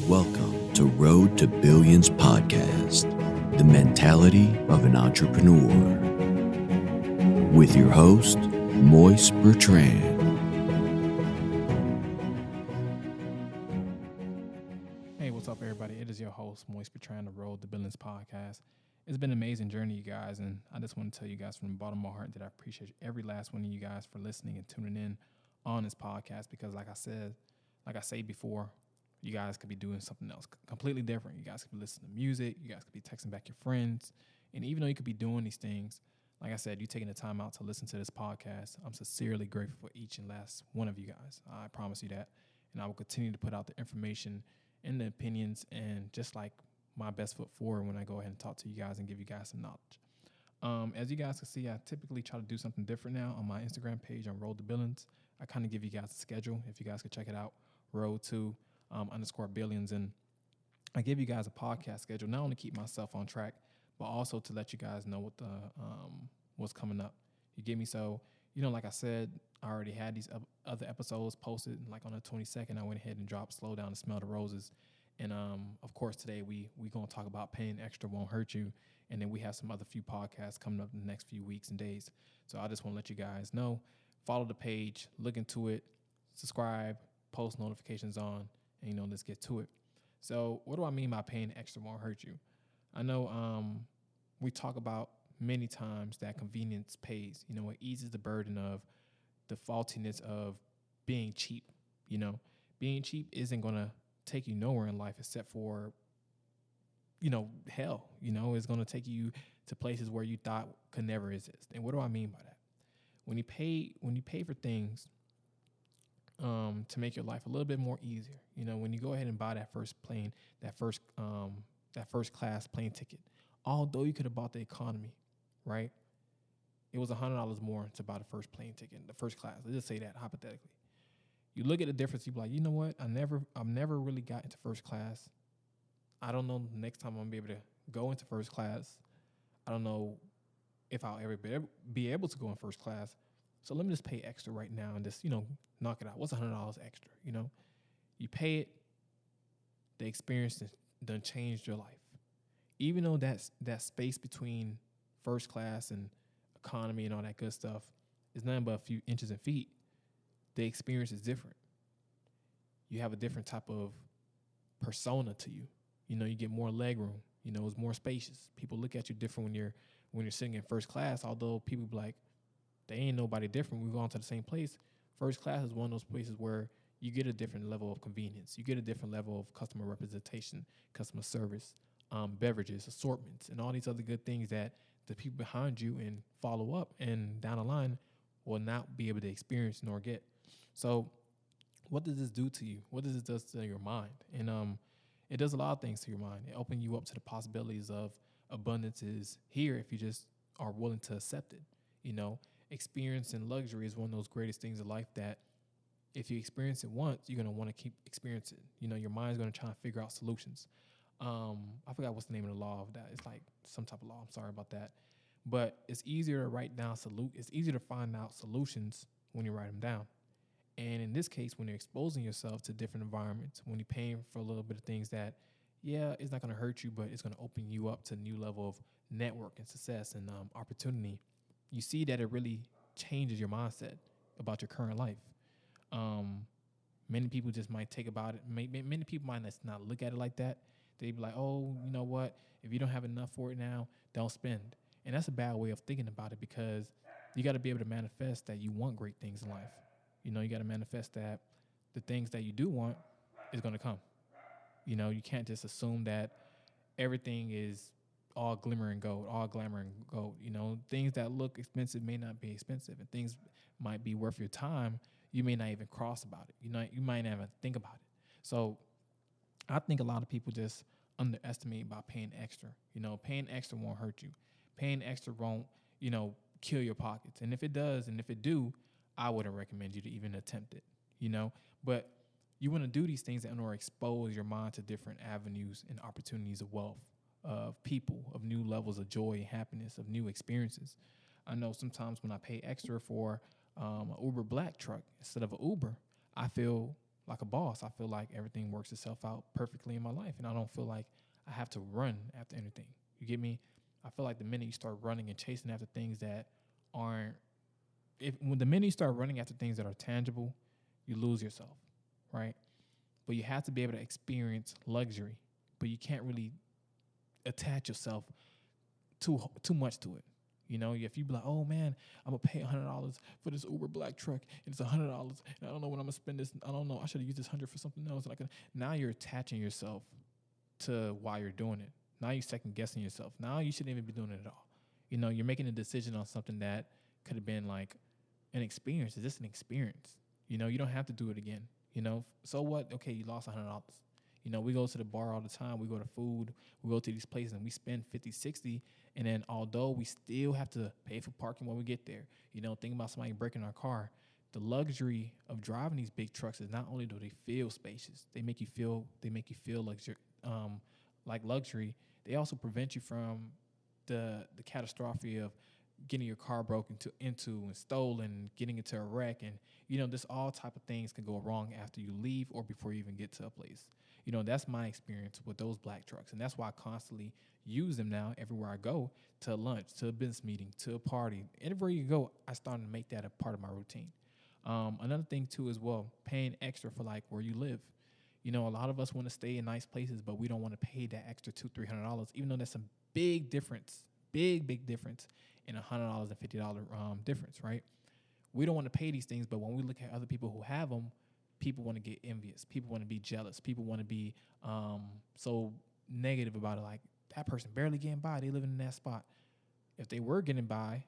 Welcome to Road to Billions podcast, the mentality of an entrepreneur. With your host, Moise Bertrand. Hey, what's up, everybody? It is your host, Moise Bertrand, the Road to Billions podcast. It's been an amazing journey, you guys, and I just want to tell you guys from the bottom of my heart that I appreciate every last one of you guys for listening and tuning in on this podcast because, like I say before, you guys could be doing something else completely different. You guys could be listening to music. You guys could be texting back your friends. And even though you could be doing these things, like I said, you taking the time out to listen to this podcast, I'm sincerely grateful for each and last one of you guys. I promise you that. And I will continue to put out the information and the opinions and just like my best foot forward when I go ahead and talk to you guys and give you guys some knowledge. As you guys can see, I typically try to do something different now on my Instagram page on Road to Billions. I kind of give you guys a schedule. If you guys could check it out, Road to _ Billions. And I give you guys a podcast schedule, not only to keep myself on track, but also to let you guys know what what's coming up. You get me? So, like I said, I already had these other episodes posted. Like on the 22nd, I went ahead and dropped Slow Down and Smell the Roses. And of course, today we going to talk about Paying Extra Won't Hurt You. And then we have some other few podcasts coming up in the next few weeks and days. So I just want to let you guys know, follow the page, look into it, subscribe, post notifications on, and let's get to it. So what do I mean by paying extra won't hurt you? I know we talk about many times that convenience pays. It eases the burden of the faultiness of being cheap. Being cheap isn't going to take you nowhere in life except for, hell. It's going to take you to places where you thought could never exist. And what do I mean by that? When you pay for things to make your life a little bit more easier, when you go ahead and buy that first class plane ticket, although you could have bought the economy, right? It was $100 more to buy the first plane ticket, the first class. Let's just say that hypothetically. You look at the difference, you be like, you know what? I've never really got into first class. I don't know the next time I'm gonna be able to go into first class. I don't know if I'll ever be able to go in first class. So let me just pay extra right now and just, knock it out. What's $100 extra? You pay it, the experience done changed your life. Even though that space between first class and economy and all that good stuff is nothing but a few inches and feet, the experience is different. You have a different type of persona to you. You get more leg room. It's more spacious. People look at you different when you're sitting in first class, although people be like, they ain't nobody different. We've gone to the same place. First class is one of those places where you get a different level of convenience. You get a different level of customer representation, customer service, beverages, assortments, and all these other good things that the people behind you and follow up and down the line will not be able to experience nor get. So what does this do to you? What does it do to your mind? And it does a lot of things to your mind. It opens you up to the possibilities of abundance is here if you just are willing to accept it. Experience and luxury is one of those greatest things in life that if you experience it once, you're going to want to keep experiencing it. Your mind's going to try to figure out solutions. I forgot what's the name of the law of that. It's like some type of law. I'm sorry about that. But it's easier to write down it's easier to find out solutions when you write them down. And in this case, when you're exposing yourself to different environments, when you're paying for a little bit of things that, it's not going to hurt you, but it's going to open you up to a new level of network and success and opportunity, you see that it really changes your mindset about your current life. Many people just might take about it. Many people might not look at it like that. They'd be like, oh, you know what? If you don't have enough for it now, don't spend. And that's a bad way of thinking about it because you got to be able to manifest that you want great things in life. You got to manifest that the things that you do want is going to come. You can't just assume that everything is all glimmer and gold, all glamour and gold. Things that look expensive may not be expensive, and things might be worth your time. You may not even cross about it. You might not even think about it. So I think a lot of people just underestimate by paying extra. Paying extra won't hurt you. Paying extra won't, kill your pockets. And if it does, and if it do, I wouldn't recommend you to even attempt it, But you want to do these things and or expose your mind to different avenues and opportunities of wealth, of people, of new levels of joy and happiness, of new experiences. I know sometimes when I pay extra for an Uber Black truck instead of an Uber, I feel like a boss. I feel like everything works itself out perfectly in my life, and I don't feel like I have to run after anything. You get me? I feel like the minute you start running and chasing after things that aren't, when the minute you start running after things that are tangible, you lose yourself, right? But you have to be able to experience luxury, but you can't really attach yourself too much to it. You know, if you be like, oh man, I'm gonna pay $100 for this Uber black truck, and it's $100, and I don't know when I'm gonna spend this. I don't know. I should have used this 100 for something else. And now you're attaching yourself to why you're doing it. Now you're second guessing yourself. Now you shouldn't even be doing it at all. You know, you're making a decision on something that could have been like an experience. Is this an experience? You know, you don't have to do it again. You know, so what? Okay, you lost $100. You know, we go to the bar all the time. We go to food. We go to these places and we spend 50, 60. And then although we still have to pay for parking when we get there, you know, think about somebody breaking our car. The luxury of driving these big trucks is not only do they feel spacious, they make you feel like luxury. They also prevent you from the catastrophe of getting your car broken into and stolen, getting into a wreck, and you know, this all type of things can go wrong after you leave or before you even get to a place. You know, that's my experience with those black trucks, and that's why I constantly use them now everywhere I go, to lunch, to a business meeting, to a party. Everywhere you go, I started to make that a part of my routine. Another thing too as well, paying extra for like where you live. You know, a lot of us want to stay in nice places, but we don't want to pay that extra $200-300, even though that's a big difference, big difference in $100 and $50 difference, right? We don't want to pay these things, but when we look at other people who have them, people want to get envious. People want to be jealous. People want to be so negative about it. Like, that person barely getting by. They living in that spot. If they were getting by,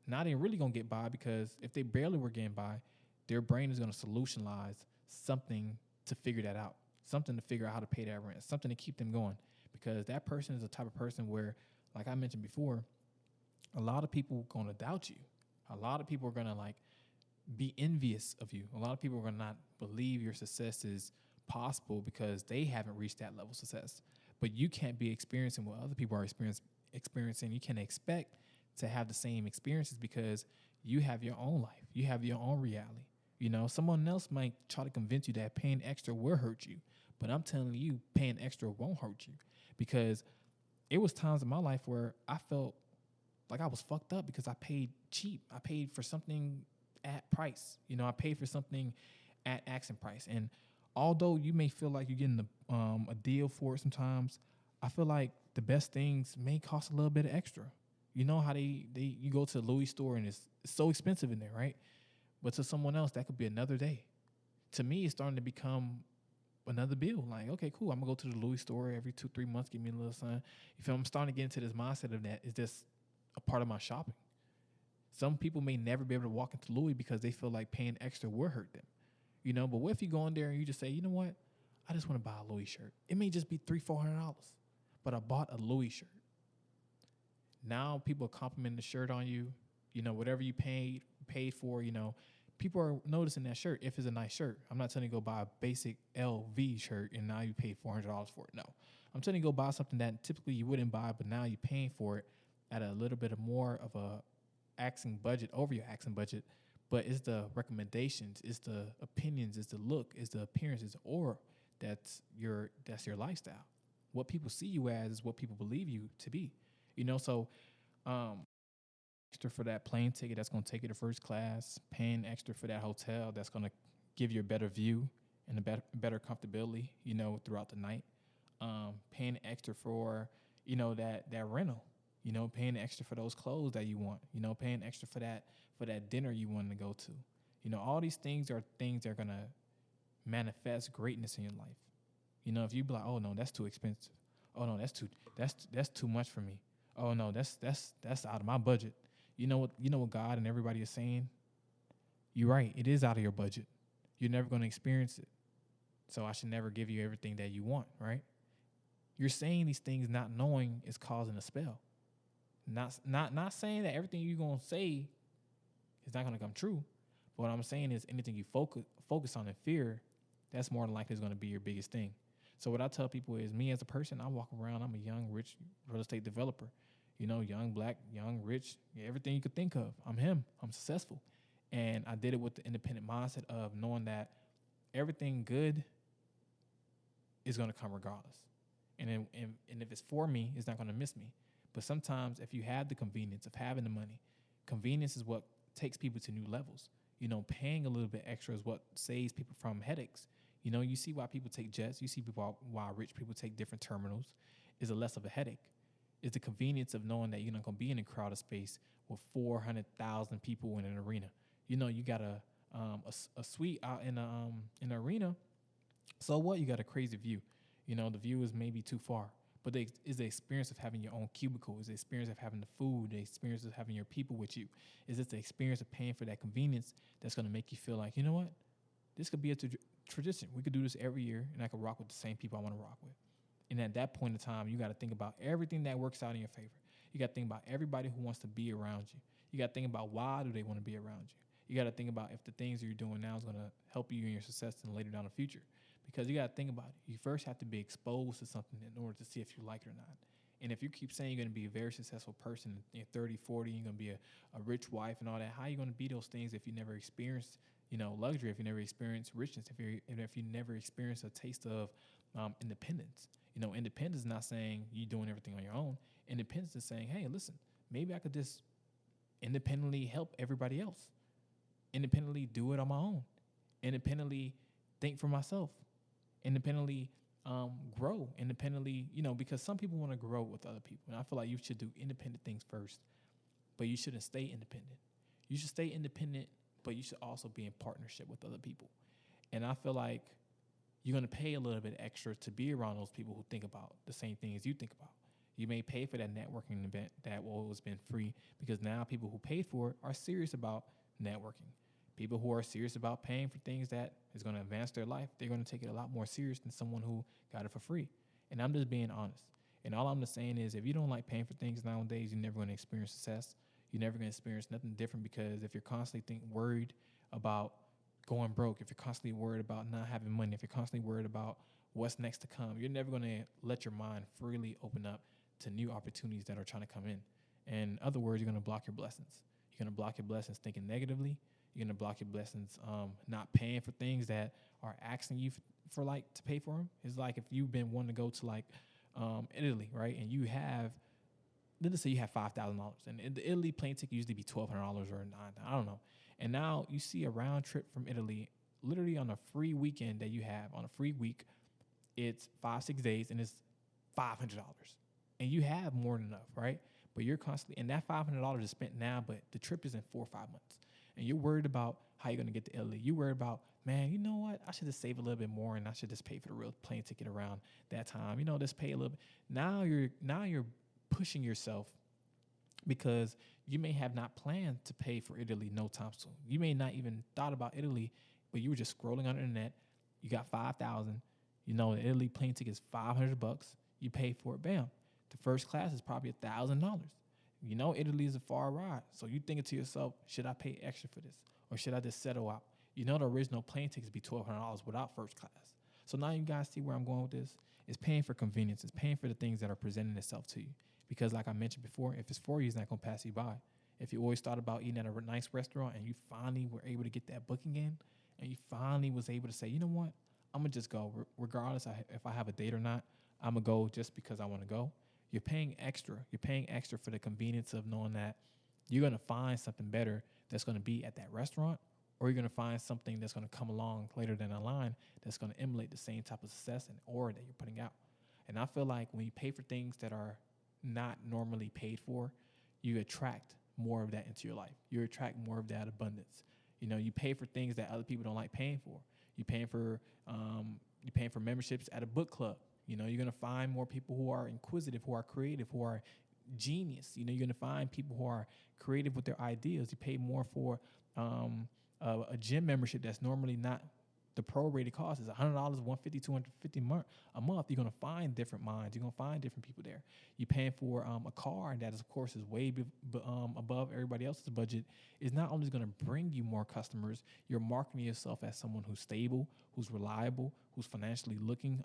now they're really going to get by, because if they barely were getting by, their brain is going to solutionize something to figure that out, something to figure out how to pay that rent, something to keep them going. Because that person is the type of person where, like I mentioned before, a lot of people are going to doubt you. A lot of people are going to like be envious of you. A lot of people are going to not believe your success is possible because they haven't reached that level of success. But you can't be experiencing what other people are experiencing. You can't expect to have the same experiences because you have your own life. You have your own reality. You know, someone else might try to convince you that paying extra will hurt you. But I'm telling you, paying extra won't hurt you, because it was times in my life where I felt like I was fucked up because I paid cheap. I paid for something at price. You know, I paid for something at asking price. And although you may feel like you're getting a deal for it sometimes, I feel like the best things may cost a little bit of extra. You know how you go to the Louis store and it's so expensive in there, right? But to someone else, that could be another day. To me, it's starting to become another bill. Like, okay, cool. I'm gonna go to the Louis store every 2-3 months, give me a little something. You feel? I'm starting to get into this mindset of that. Is this a part of my shopping? Some people may never be able to walk into Louis because they feel like paying extra will hurt them. You know, but what if you go in there and you just say, you know what? I just want to buy a Louis shirt. It may just be $300-400, but I bought a Louis shirt. Now people are complimenting the shirt on you. You know, whatever you paid for, you know, people are noticing that shirt if it's a nice shirt. I'm not telling you to go buy a basic LV shirt and now you paid $400 for it. No. I'm telling you to go buy something that typically you wouldn't buy, but now you're paying for it at a little bit of more of a asking budget, over your asking budget. But it's the recommendations, it's the opinions, it's the look, it's the appearance, it's the aura that's your lifestyle. What people see you as is what people believe you to be. You know, so extra for that plane ticket that's going to take you to first class, paying extra for that hotel that's going to give you a better view and a better comfortability, you know, throughout the night. Paying extra for, you know, that rental, you know, paying extra for those clothes that you want, you know, paying extra for that dinner you want to go to. You know, all these things are things that are going to manifest greatness in your life. You know, if you be like, oh no, that's too expensive. Oh no, that's too much for me. Oh no, that's out of my budget. You know what God and everybody is saying? You're right. It is out of your budget. You're never going to experience it. So I should never give you everything that you want, right? You're saying these things not knowing is causing a spell. Not saying that everything you're going to say is not going to come true. But what I'm saying is anything you focus on in fear, that's more than likely is going to be your biggest thing. So what I tell people is, me as a person, I walk around, I'm a young, rich real estate developer. You know, young, black, young, rich, everything you could think of. I'm him. I'm successful. And I did it with the independent mindset of knowing that everything good is going to come regardless. And if it's for me, it's not going to miss me. But sometimes if you have the convenience of having the money, convenience is what takes people to new levels. Paying a little bit extra is what saves people from headaches. You see why people take jets. You see why rich people take different terminals. Is a less of a headache. It's the convenience of knowing that you're not going to be in a crowded space with 400,000 people in an arena. You got a suite out in an arena. So what? You got a crazy view. The view is maybe too far. But it's the experience of having your own cubicle. It's the experience of having the food. The experience of having your people with you. Is it the experience of paying for that convenience that's going to make you feel like, you know what? This could be a tradition. We could do this every year, and I could rock with the same people I want to rock with. And at that point in time, you got to think about everything that works out in your favor. You got to think about everybody who wants to be around you. You got to think about why do they want to be around you. You got to think about if the things that you're doing now is going to help you in your success and later down the future. Because you got to think about it. You first have to be exposed to something in order to see if you like it or not. And if you keep saying you're going to be a very successful person in 30, 40, you're going to be a rich wife and all that, how are you going to be those things if you never experienced, luxury, if you never experienced richness, if you never experienced a taste of independence? Independence is not saying you're doing everything on your own. Independence is saying, hey, listen, maybe I could just independently help everybody else. Independently do it on my own. Independently think for myself. Independently grow. Independently, because some people want to grow with other people. And I feel like you should do independent things first, but you shouldn't stay independent. You should stay independent, but you should also be in partnership with other people. And I feel like you're going to pay a little bit extra to be around those people who think about the same thing as you think about. You may pay for that networking event that has been free because now people who paid for it are serious about networking. People who are serious about paying for things that is going to advance their life, they're going to take it a lot more serious than someone who got it for free. And I'm just being honest. And all I'm just saying is if you don't like paying for things nowadays, you're never going to experience success. You're never going to experience nothing different because if you're constantly worried about going broke, if you're constantly worried about not having money, if you're constantly worried about what's next to come, you're never going to let your mind freely open up to new opportunities that are trying to come in. In other words, you're going to block your blessings. You're going to block your blessings thinking negatively. You're going to block your blessings not paying for things that are asking you for to pay for them. It's like if you've been wanting to go to Italy, right? And you have, let's say you have $5,000. And the Italy plane ticket usually be $1,200 or $9,000, I don't know. And now you see a round trip from Italy, literally on a free weekend that you have, on a free week, it's 5-6 days and it's $500. And you have more than enough, right? But you're constantly, and that $500 is spent now, but the trip is in 4 or 5 months. And you're worried about how you're going to get to Italy. You're worried about, man, you know what? I should just save a little bit more and I should just pay for the real plane ticket around that time. Just pay a little bit. Now you're pushing yourself because you may have not planned to pay for Italy no time soon. You may not even thought about Italy, but you were just scrolling on the internet. You got 5,000. The Italy plane ticket is $500. You pay for it. Bam. The first class is probably $1,000. Italy is a far ride. So you thinking to yourself, should I pay extra for this? Or should I just settle out? The original plane tickets be $1,200 without first class. So now you guys see where I'm going with this. It's paying for convenience. It's paying for the things that are presenting itself to you. Because like I mentioned before, if it's for you, it's not going to pass you by. If you always thought about eating at a nice restaurant and you finally were able to get that booking in and you finally was able to say, you know what, I'm going to just go. Regardless if I have a date or not, I'm going to go just because I want to go. You're paying extra. You're paying extra for the convenience of knowing that you're going to find something better that's going to be at that restaurant, or you're going to find something that's going to come along later down the line that's going to emulate the same type of success and aura that you're putting out. And I feel like when you pay for things that are not normally paid for, you attract more of that into your life. You attract more of that abundance. You pay for things that other people don't like paying for. You're paying for memberships at a book club. You're going to find more people who are inquisitive, who are creative, who are genius. You're going to find people who are creative with their ideas. You pay more for a gym membership that's normally not the prorated cost. Is $100, $150, $250 a month. You're going to find different minds. You're going to find different people there. You're paying for a car that, is, of course, is way above everybody else's budget. Is not only going to bring you more customers, you're marketing yourself as someone who's stable, who's reliable, who's financially looking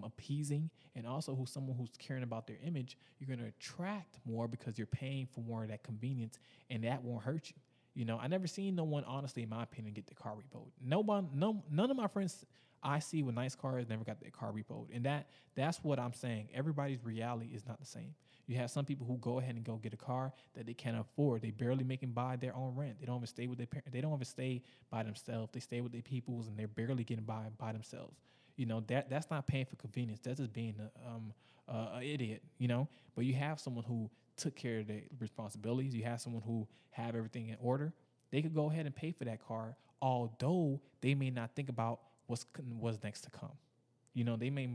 appeasing, and also someone who's caring about their image. You're going to attract more because you're paying for more of that convenience, and that won't hurt you. You know, I never seen no one, honestly, in my opinion, get their car repoed. None of my friends I see with nice cars never got their car repoed. And that's what I'm saying. Everybody's reality is not the same. You have some people who go ahead and go get a car that they can't afford. They barely making by their own rent. They don't even stay with their parents. They don't even stay by themselves. They stay with their peoples, and they're barely getting by themselves. You know, that's not paying for convenience. That's just being a idiot. You know, but you have someone who took care of their responsibilities. You have someone who have everything in order. They could go ahead and pay for that car, although they may not think about what's next to come. You know, they may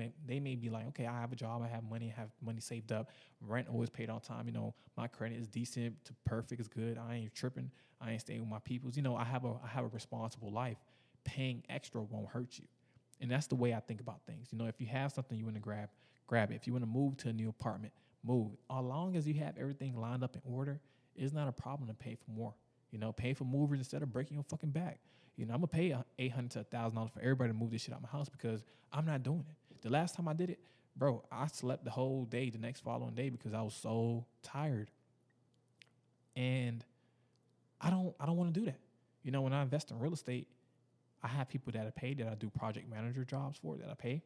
be like, okay, I have a job, I have money saved up, rent always paid on time. You know, my credit is decent to perfect, is good. I ain't tripping. I ain't staying with my peoples. You know, I have a responsible life. Paying extra won't hurt you, and that's the way I think about things. You know, if you have something you want to grab it. If you want to move to a new apartment, move. As long as you have everything lined up in order, it's not a problem to pay for more. You know, pay for movers instead of breaking your fucking back. You know, I'm gonna pay $800 to $1,000 for everybody to move this shit out of my house because I'm not doing it. The last time I did it, bro, I slept the whole day, the next following day, because I was so tired. And I don't want to do that. You know, when I invest in real estate, I have people that I pay, that I do project manager jobs for, that I pay.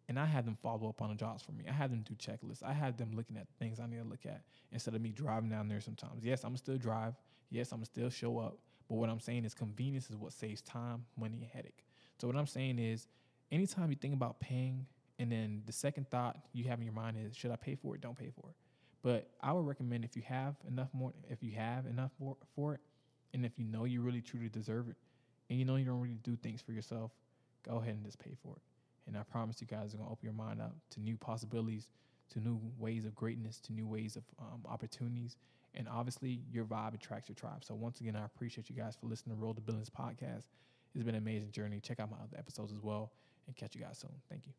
And I have them follow up on the jobs for me. I have them do checklists. I have them looking at things I need to look at instead of me driving down there sometimes. Yes, I'm going to still drive. Yes, I'm going to still show up. But what I'm saying is convenience is what saves time, money, and headache. So what I'm saying is anytime you think about paying, and then the second thought you have in your mind is, should I pay for it? Don't pay for it. But I would recommend if you have enough for it, and if you know you really truly deserve it, and you know you don't really do things for yourself, go ahead and just pay for it. And I promise you guys are going to open your mind up to new possibilities, to new ways of greatness, to new ways of opportunities. And obviously, your vibe attracts your tribe. So once again, I appreciate you guys for listening to Road to Billions podcast. It's been an amazing journey. Check out my other episodes as well, and catch you guys soon. Thank you.